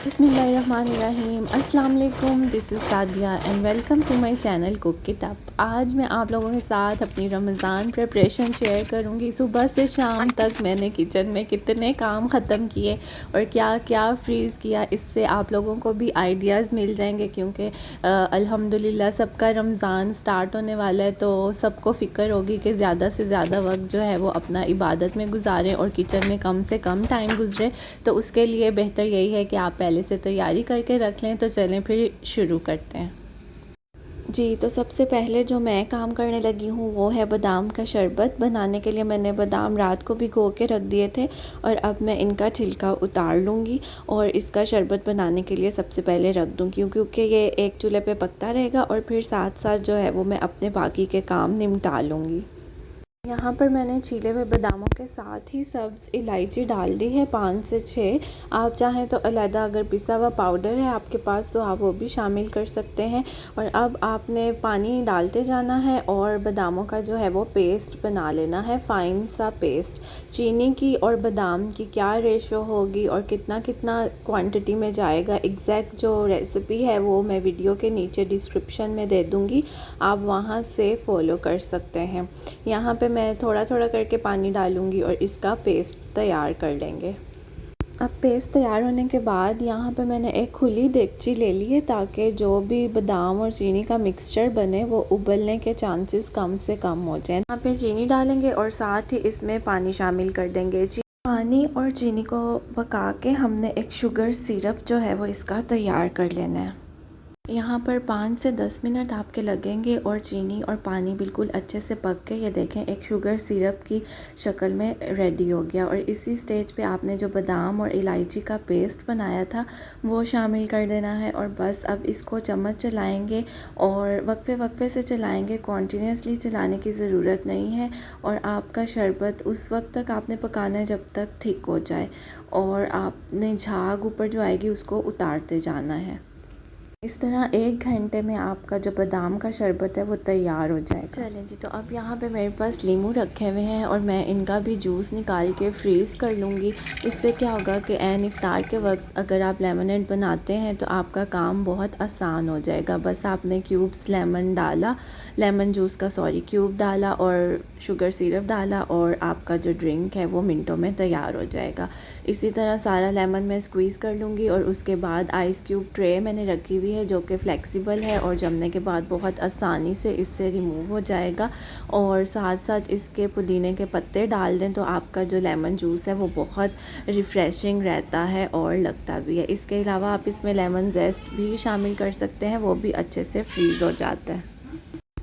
बिस्मिल्लाहिर्रहमानिर्रहीम। अस्सलाम वालेकुम, this is Sadia and welcome to my channel cook it up. आज मैं आप लोगों के साथ अपनी रमज़ान प्रिपरेशन शेयर करूंगी। सुबह से शाम तक मैंने किचन में कितने काम ख़त्म किए और क्या क्या फ्रीज़ किया, इससे आप लोगों को भी आइडियाज़ मिल जाएंगे क्योंकि अल्हम्दुलिल्लाह सबका रमज़ान स्टार्ट होने वाला है, तो सबको फ़िक्र होगी कि ज़्यादा से ज़्यादा वक्त जो है वो अपना इबादत में गुजारें और किचन में कम से कम टाइम गुजरे। तो उसके लिए बेहतर यही है कि आप पहले से तैयारी करके रख लें। तो चलें फिर शुरू करते हैं। जी, तो सबसे पहले जो मैं काम करने लगी हूँ वो है बादाम का शरबत। बनाने के लिए मैंने बादाम रात को भिगो के रख दिए थे और अब मैं इनका छिलका उतार लूँगी और इसका शरबत बनाने के लिए सबसे पहले रख दूँगी क्योंकि ये एक चूल्हे पे पकता रहेगा और फिर साथ साथ जो है वो मैं अपने बाकी के काम निपटा लूँगी। यहाँ पर मैंने छीले हुए बादामों के साथ ही सब्ज़ इलायची डाल दी है 5 से 6। आप चाहें तो अलहदा अगर पिसा हुआ पाउडर है आपके पास तो आप वो भी शामिल कर सकते हैं। और अब आपने पानी डालते जाना है और बादामों का जो है वो पेस्ट बना लेना है, फ़ाइन सा पेस्ट। चीनी की और बादाम की क्या रेशो होगी और कितना कितना क्वांटिटी में जाएगा, एग्जैक्ट जो रेसिपी है वो मैं वीडियो के नीचे डिस्क्रिप्शन में दे दूँगी, आप वहाँ से फ़ॉलो कर सकते हैं। यहाँ पे मैं थोड़ा थोड़ा करके पानी डालूँगी और इसका पेस्ट तैयार कर लेंगे। अब पेस्ट तैयार होने के बाद यहाँ पे मैंने एक खुली देगची ले ली है ताकि जो भी बादाम और चीनी का मिक्सचर बने वो उबलने के चांसेस कम से कम हो जाएं। यहाँ पे चीनी डालेंगे और साथ ही इसमें पानी शामिल कर देंगे। पानी और चीनी को पका के हमने एक शुगर सिरप जो है वो इसका तैयार कर लेना है। यहाँ पर 5 से 10 मिनट आपके लगेंगे और चीनी और पानी बिल्कुल अच्छे से पक के ये देखें एक शुगर सिरप की शक्ल में रेडी हो गया। और इसी स्टेज पे आपने जो बादाम और इलायची का पेस्ट बनाया था वो शामिल कर देना है और बस अब इसको चम्मच चलाएंगे और वक्फे वक्फे से चलाएंगे, कॉन्टीन्यूसली चलाने की ज़रूरत नहीं है। और आपका शरबत उस वक्त तक आपने पकाना है जब तक थिक हो जाए और आपने झाग ऊपर जो आएगी उसको उतारते जाना है। इस तरह 1 घंटे में आपका जो बादाम का शरबत है वो तैयार हो जाएगा। चलें जी, तो अब यहाँ पे मेरे पास लीमू रखे हुए हैं और मैं इनका भी जूस निकाल के फ्रीज़ कर लूँगी। इससे क्या होगा कि ऐन इफ्तार के वक्त अगर आप लेमनेड बनाते हैं तो आपका काम बहुत आसान हो जाएगा। बस आपने क्यूब्स लेमन जूस का क्यूब डाला और शुगर सिरप डाला और आपका जो ड्रिंक है वो मिनटों में तैयार हो जाएगा। इसी तरह सारा लेमन मैं स्क्वीज़ कर लूँगी और उसके बाद आइस क्यूब ट्रे मैंने रखी हुई है जो कि फ़्लेक्सिबल है और जमने के बाद बहुत आसानी से इससे रिमूव हो जाएगा। और साथ साथ इसके पुदीने के पत्ते डाल दें तो आपका जो लेमन जूस है वो बहुत रिफ़्रेशिंग रहता है और लगता भी है। इसके अलावा आप इसमें लेमन जेस्ट भी शामिल कर सकते हैं, वो भी अच्छे से फ्रीज़ हो जाता है।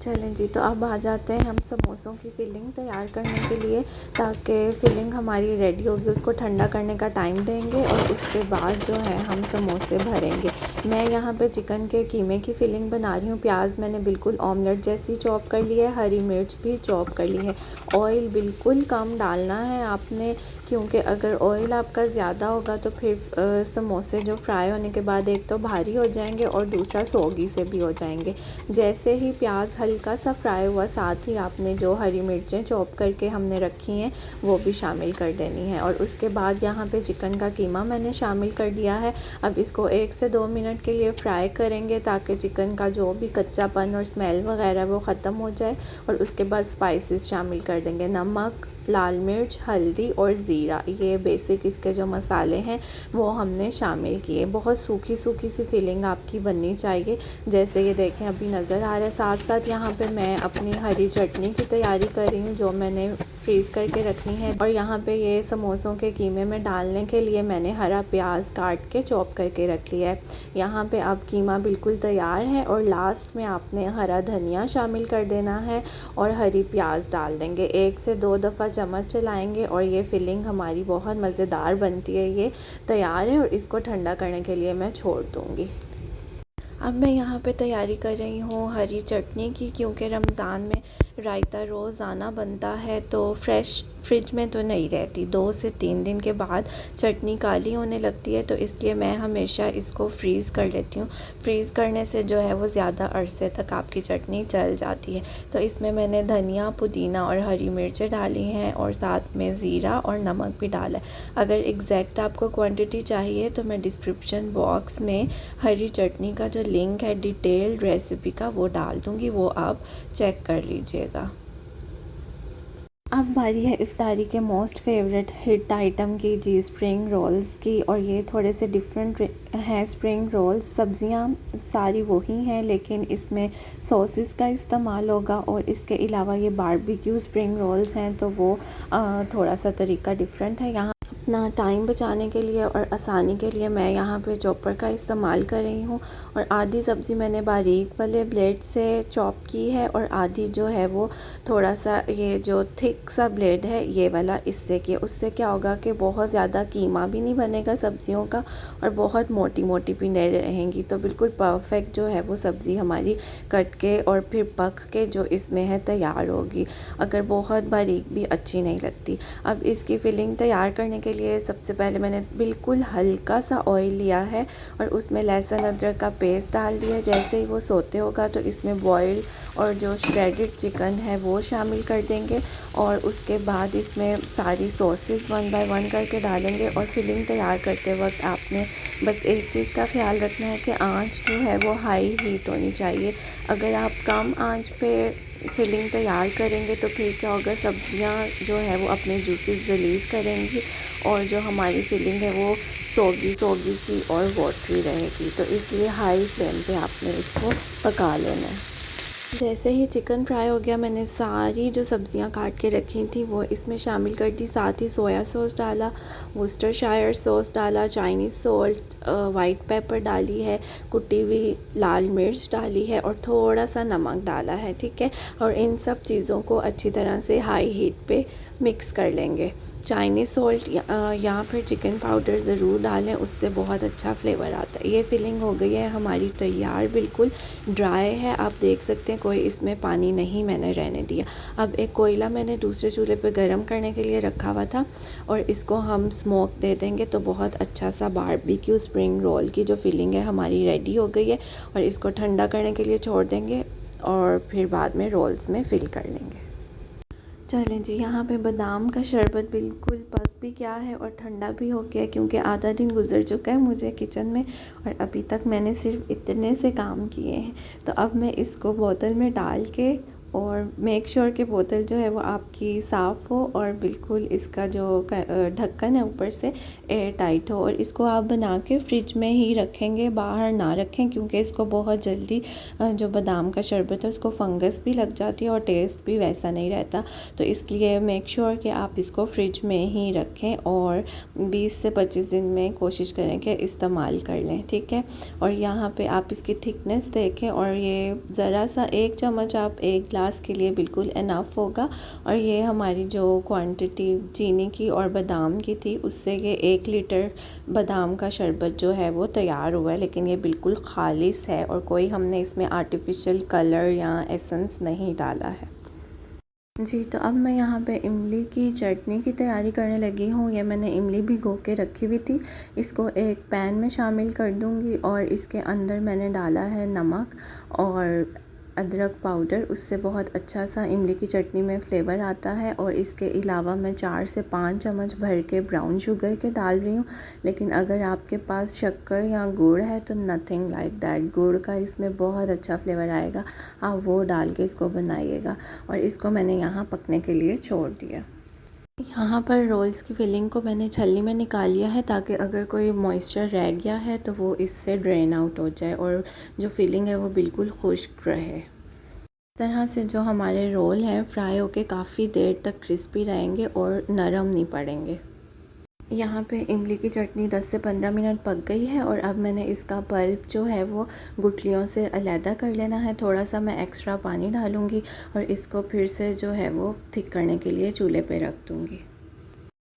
चलें जी, तो अब आ जाते हैं हम समोसों की फ़िलिंग तैयार करने के लिए। ताकि फ़िलिंग हमारी रेडी होगी उसको ठंडा करने का टाइम देंगे और उसके बाद जो है हम समोसे भरेंगे। मैं यहाँ पे चिकन के कीमे की फ़िलिंग बना रही हूँ। प्याज मैंने बिल्कुल ऑमलेट जैसी चॉप कर ली है, हरी मिर्च भी चॉप कर ली है। ऑयल बिल्कुल कम डालना है आपने क्योंकि अगर ऑयल आपका ज़्यादा होगा तो फिर समोसे जो फ्राई होने के बाद एक तो भारी हो जाएंगे और दूसरा सोगी से भी हो जाएंगे। जैसे ही प्याज हल्का सा फ्राई हुआ साथ ही आपने जो हरी मिर्चें चॉप करके हमने रखी हैं वो भी शामिल कर देनी है। और उसके बाद यहाँ पे चिकन का कीमा मैंने शामिल कर दिया है। अब इसको 1 से 2 मिनट के लिए फ्राई करेंगे ताकि चिकन का जो भी कच्चापन और स्मेल वगैरह वो ख़त्म हो जाए। और उसके बाद स्पाइसेस शामिल कर देंगे, नमक, लाल मिर्च, हल्दी और ज़ीरा। ये बेसिक इसके जो मसाले हैं वो हमने शामिल किए। बहुत सूखी सूखी सी फीलिंग आपकी बननी चाहिए, जैसे ये देखें अभी नज़र आ रहा है। साथ साथ यहाँ पे मैं अपनी हरी चटनी की तैयारी कर रही हूँ जो मैंने फ्रीज़ करके रखनी है। और यहाँ पे ये समोसों के कीमे में डालने के लिए मैंने हरा प्याज काट के चॉप करके रख लिया है। यहाँ पे अब कीमा बिल्कुल तैयार है और लास्ट में आपने हरा धनिया शामिल कर देना है और हरी प्याज डाल देंगे। 1 से 2 दफ़ा चम्मच चलाएंगे और ये फिलिंग हमारी बहुत मज़ेदार बनती है। ये तैयार है और इसको ठंडा करने के लिए मैं छोड़ दूँगी। अब मैं यहाँ पे तैयारी कर रही हूँ हरी चटनी की क्योंकि रमज़ान में रायता रोज़ाना बनता है तो फ्रिज में तो नहीं रहती, 2 से 3 दिन के बाद चटनी काली होने लगती है, तो इसलिए मैं हमेशा इसको फ्रीज़ कर लेती हूँ। फ्रीज़ करने से जो है वो ज़्यादा अरसे तक आपकी चटनी चल जाती है। तो इसमें मैंने धनिया, पुदीना और हरी मिर्चें डाली हैं और साथ में ज़ीरा और नमक भी डाला है। अगर एग्जैक्ट आपको क्वांटिटी चाहिए तो मैं डिस्क्रिप्शन बॉक्स में हरी चटनी का जो लिंक है डिटेल्ड रेसिपी का वो डाल दूँगी, वो आप चेक कर लीजिएगा। अब बारी है इफ्तारी के मोस्ट फेवरेट हिट आइटम की जी, स्प्रिंग रोल्स की। और ये थोड़े से डिफरेंट हैं स्प्रिंग रोल्स। सब्जियां सारी वही हैं लेकिन इसमें सॉसेस का इस्तेमाल होगा, और इसके अलावा ये बारबेक्यू स्प्रिंग रोल्स हैं तो वो थोड़ा सा तरीका डिफरेंट है। यहाँ अपना टाइम बचाने के लिए और आसानी के लिए मैं यहाँ पे चॉपर का इस्तेमाल कर रही हूँ, और आधी सब्ज़ी मैंने बारीक वाले ब्लेड से चॉप की है और आधी जो है वो थोड़ा सा ये जो थिक सा ब्लेड है ये वाला इससे किया। उससे क्या होगा कि बहुत ज़्यादा कीमा भी नहीं बनेगा सब्जियों का और बहुत मोटी मोटी भी नहीं रहेंगी, तो बिल्कुल परफेक्ट जो है वो सब्ज़ी हमारी कट के और फिर पक के जो इसमें है तैयार होगी। अगर बहुत बारीक भी अच्छी नहीं लगती। अब इसकी फिलिंग तैयार करने के लिए सबसे पहले मैंने बिल्कुल हल्का सा ऑयल लिया है और उसमें लहसुन अदरक का पेस्ट डाल दिया। जैसे ही वो सोते होगा तो इसमें बॉयल और जो श्रेडेड चिकन है वो शामिल कर देंगे, और उसके बाद इसमें सारी सॉसेस 1 बाय 1 करके डालेंगे। और फिलिंग तैयार करते वक्त आपने बस एक चीज़ का ख्याल रखना है कि आंच जो है वो हाई हीट होनी चाहिए। अगर आप कम आंच पे फिलिंग तैयार करेंगे तो फिर क्या होगा, सब्जियां जो है वो अपने जूसेस रिलीज़ करेंगी और जो हमारी फिलिंग है वो सोगी सोगी सी और वाटरी रहेगी। तो इसलिए हाई फ्लेम पे आपने इसको पका लेना है। जैसे ही चिकन फ्राई हो गया मैंने सारी जो सब्जियां काट के रखी थी वो इसमें शामिल कर दी। साथ ही सोया सॉस डाला, वुस्टरशायर सॉस डाला, चाइनीज़ सॉल्ट, वाइट पेपर डाली है, कुटी हुई लाल मिर्च डाली है और थोड़ा सा नमक डाला है। ठीक है, और इन सब चीज़ों को अच्छी तरह से हाई हीट पे मिक्स कर लेंगे। चाइनीज़ सॉल्ट या फिर चिकन पाउडर ज़रूर डालें, उससे बहुत अच्छा फ्लेवर आता है। ये फिलिंग हो गई है हमारी तैयार, बिल्कुल ड्राई है, आप देख सकते हैं कोई इसमें पानी नहीं मैंने रहने दिया। अब एक कोयला मैंने दूसरे चूल्हे पे गरम करने के लिए रखा हुआ था और इसको हम स्मोक दे देंगे तो बहुत अच्छा सा बारबेक्यू स्प्रिंग रोल की जो फिलिंग है हमारी रेडी हो गई है। और इसको ठंडा करने के लिए छोड़ देंगे और फिर बाद में रोल्स में फिल कर लेंगे। चलें जी, यहाँ पे बादाम का शरबत बिल्कुल पक भी गया है और ठंडा भी हो गया, क्योंकि आधा दिन गुजर चुका है मुझे किचन में और अभी तक मैंने सिर्फ इतने से काम किए हैं। तो अब मैं इसको बोतल में डाल के और मेक श्योर कि बोतल जो है वो आपकी साफ़ हो और बिल्कुल इसका जो ढक्कन है ऊपर से एयर टाइट हो। और इसको आप बना के फ्रिज में ही रखेंगे, बाहर ना रखें, क्योंकि इसको बहुत जल्दी जो बादाम का शरबत है उसको फंगस भी लग जाती है और टेस्ट भी वैसा नहीं रहता। तो इसलिए मेक श्योर कि आप इसको फ्रिज में ही रखें और 20 से 25 दिन में कोशिश करें कि इस्तेमाल कर लें। ठीक है, और यहाँ पे आप इसकी थिकनेस देखें और ये ज़रा सा 1 चम्मच आप 1 ग्लास के लिए बिल्कुल इनफ होगा। और ये हमारी जो क्वांटिटी चीनी की और बादाम की थी उससे ये 1 लीटर बादाम का शरबत जो है वो तैयार हुआ है। लेकिन ये बिल्कुल खालिस है और कोई हमने इसमें आर्टिफिशियल कलर या एसेंस नहीं डाला है जी। तो अब मैं यहाँ पे इमली की चटनी की तैयारी करने लगी हूँ। ये मैंने इमली भिगो के रखी हुई थी, इसको एक पैन में शामिल कर दूँगी और इसके अंदर मैंने डाला है नमक और अदरक पाउडर। उससे बहुत अच्छा सा इमली की चटनी में फ़्लेवर आता है। और इसके अलावा मैं 4 से 5 चम्मच भर के ब्राउन शुगर के डाल रही हूँ। लेकिन अगर आपके पास शक्कर या गुड़ है तो नथिंग लाइक दैट, गुड़ का इसमें बहुत अच्छा फ्लेवर आएगा, आप वो डाल के इसको बनाइएगा। और इसको मैंने यहाँ पकने के लिए छोड़ दिया। यहाँ पर रोल्स की फिलिंग को मैंने छलनी में निकाल लिया है ताकि अगर कोई मॉइस्चर रह गया है तो वो इससे ड्रेन आउट हो जाए और जो फिलिंग है वो बिल्कुल खुश्क रहे। इस तरह से जो हमारे रोल हैं फ्राई होके काफ़ी देर तक क्रिस्पी रहेंगे और नरम नहीं पड़ेंगे। यहाँ पे इमली की चटनी 10 से 15 मिनट पक गई है और अब मैंने इसका पल्प जो है वो गुठलियों से अलहदा कर लेना है। थोड़ा सा मैं एक्स्ट्रा पानी डालूँगी और इसको फिर से जो है वो थिक करने के लिए चूल्हे पे रख दूँगी।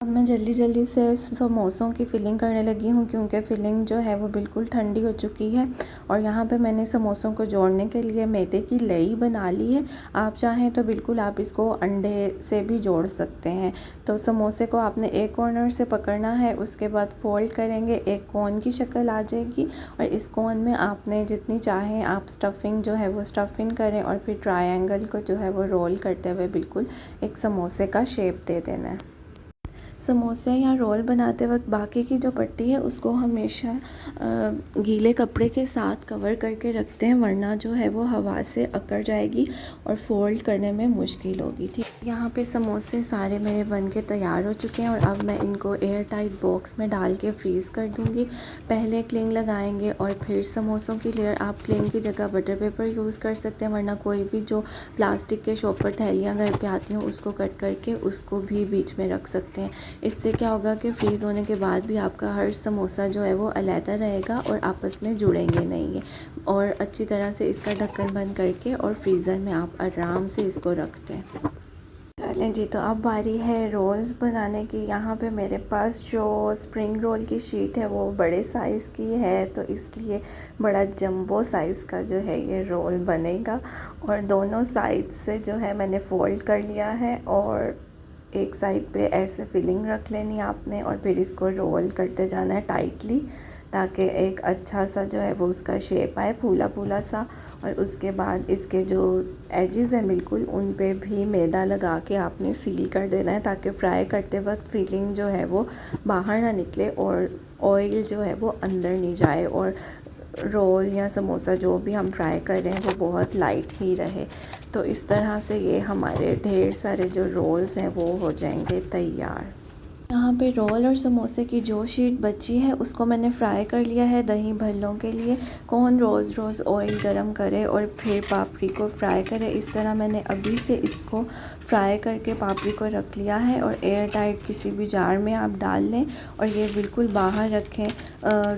अब मैं जल्दी जल्दी से समोसों की फ़िलिंग करने लगी हूँ क्योंकि फ़िलिंग जो है वो बिल्कुल ठंडी हो चुकी है। और यहाँ पे मैंने समोसों को जोड़ने के लिए मैदे की लई बना ली है। आप चाहें तो बिल्कुल आप इसको अंडे से भी जोड़ सकते हैं। तो समोसे को आपने एक कॉर्नर से पकड़ना है, उसके बाद फ़ोल्ड करेंगे, एक कोन की शक्ल आ जाएगी और इस कोन में आपने जितनी चाहें आप स्टफ़िंग जो है वो स्टफ़िंग करें और फिर ट्रायंगल को जो है वो रोल करते हुए बिल्कुल एक समोसे का शेप दे देना है। समोसे या रोल बनाते वक्त बाकी की जो पट्टी है उसको हमेशा गीले कपड़े के साथ कवर करके रखते हैं, वरना जो है वो हवा से अकड़ जाएगी और फ़ोल्ड करने में मुश्किल होगी। ठीक, यहाँ पे समोसे सारे मेरे बन के तैयार हो चुके हैं और अब मैं इनको एयर टाइट बॉक्स में डाल के फ्रीज़ कर दूँगी। पहले क्लिंग लगाएंगे और फिर समोसों की लेयर आप क्लिंग की जगह बटर पेपर यूज़ कर सकते हैं, वरना कोई भी जो प्लास्टिक के शॉपर थैलियाँ घर पे आती हैं उसको कट करके उसको भी बीच में रख सकते हैं। इससे क्या होगा कि फ्रीज़ होने के बाद भी आपका हर समोसा जो है वो अलहदा रहेगा और आपस में जुड़ेंगे नहीं है। और अच्छी तरह से इसका ढक्कन बंद करके और फ्रीज़र में आप आराम से इसको रखते हैं। चलें जी, तो अब बारी है रोल्स बनाने की। यहाँ पे मेरे पास जो स्प्रिंग रोल की शीट है वो बड़े साइज़ की है, तो इसलिए बड़ा जंबो साइज़ का जो है ये रोल बनेगा। और दोनों साइड से जो है मैंने फ़ोल्ड कर लिया है और एक साइड पे ऐसे फिलिंग रख लेनी है आपने और फिर इसको रोल करते जाना है टाइटली, ताकि एक अच्छा सा जो है वो उसका शेप आए, फूला फूला सा। और उसके बाद इसके जो एजेस हैं बिल्कुल उन पे भी मैदा लगा के आपने सील कर देना है, ताकि फ्राई करते वक्त फिलिंग जो है वो बाहर ना निकले और ऑयल जो है वो अंदर नहीं जाए और रोल या समोसा जो भी हम फ्राई कर रहे हैं वो बहुत लाइट ही रहे। तो इस तरह से ये हमारे ढेर सारे जो रोल्स हैं वो हो जाएंगे तैयार। यहाँ पे रोल और समोसे की जो शीट बची है उसको मैंने फ्राई कर लिया है दही भल्लों के लिए। कौन रोज़ ऑयल गरम करे और फिर पापड़ी को फ्राई करे, इस तरह मैंने अभी से इसको फ्राई करके पापड़ी को रख लिया है। और एयर टाइट किसी भी जार में आप डाल लें और ये बिल्कुल बाहर रखें,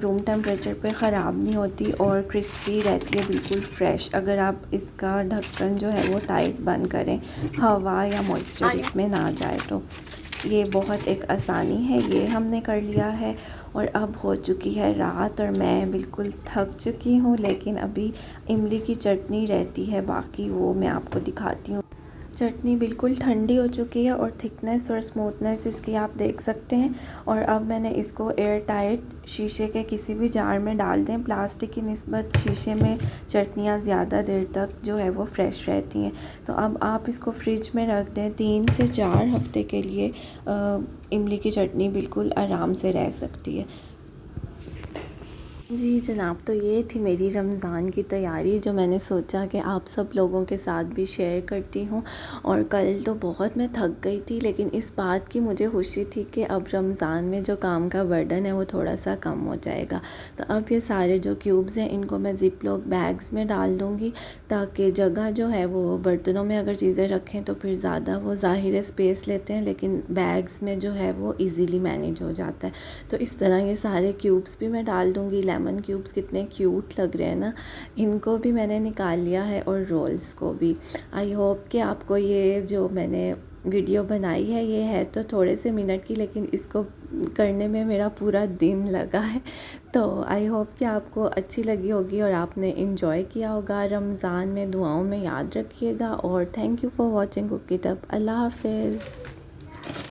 रूम टेम्परेचर पे ख़राब नहीं होती और क्रिस्पी रहती है, बिल्कुल फ्रेश। अगर आप इसका ढक्कन जो है वो टाइट बंद करें, हवा या मॉइस्चर इसमें ना जाए, तो ये बहुत एक आसानी है। ये हमने कर लिया है और अब हो चुकी है रात और मैं बिल्कुल थक चुकी हूँ, लेकिन अभी इमली की चटनी रहती है बाकी, वो मैं आपको दिखाती हूँ। चटनी बिल्कुल ठंडी हो चुकी है और थिकनेस और स्मूथनेस इसकी आप देख सकते हैं। और अब मैंने इसको एयर टाइट शीशे के किसी भी जार में डाल दें। प्लास्टिक की निस्बत शीशे में चटनियाँ ज़्यादा देर तक जो है वो फ्रेश रहती हैं। तो अब आप इसको फ्रिज में रख दें 3 से 4 हफ्ते के लिए। इमली की चटनी बिल्कुल आराम से रह सकती है। जी जनाब, तो ये थी मेरी रमज़ान की तैयारी जो मैंने सोचा कि आप सब लोगों के साथ भी शेयर करती हूँ। और कल तो बहुत मैं थक गई थी, लेकिन इस बात की मुझे खुशी थी कि अब रमज़ान में जो काम का बर्डन है वो थोड़ा सा कम हो जाएगा। तो अब ये सारे जो क्यूब्स हैं इनको मैं ज़िप लॉक बैग्स में डाल दूँगी, ताकि जगह जो है वो बर्तनों में अगर चीज़ें रखें तो फिर ज़्यादा वो ज़ाहिर स्पेस लेते हैं, लेकिन बैग्स में जो है वो ईज़िली मैनेज हो जाता है। तो इस तरह ये सारे क्यूब्स भी मैं डाल दूँगी। लेमन क्यूब्स कितने क्यूट लग रहे हैं ना, इनको भी मैंने निकाल लिया है और रोल्स को भी। आई होप कि आपको ये जो मैंने वीडियो बनाई है ये है तो थोड़े से मिनट की, लेकिन इसको करने में मेरा पूरा दिन लगा है। तो आई होप कि आपको अच्छी लगी होगी और आपने इन्जॉय किया होगा। रमज़ान में दुआओं में याद रखिएगा और thank you for watching cook it up. अल्लाह हाफ़िज़।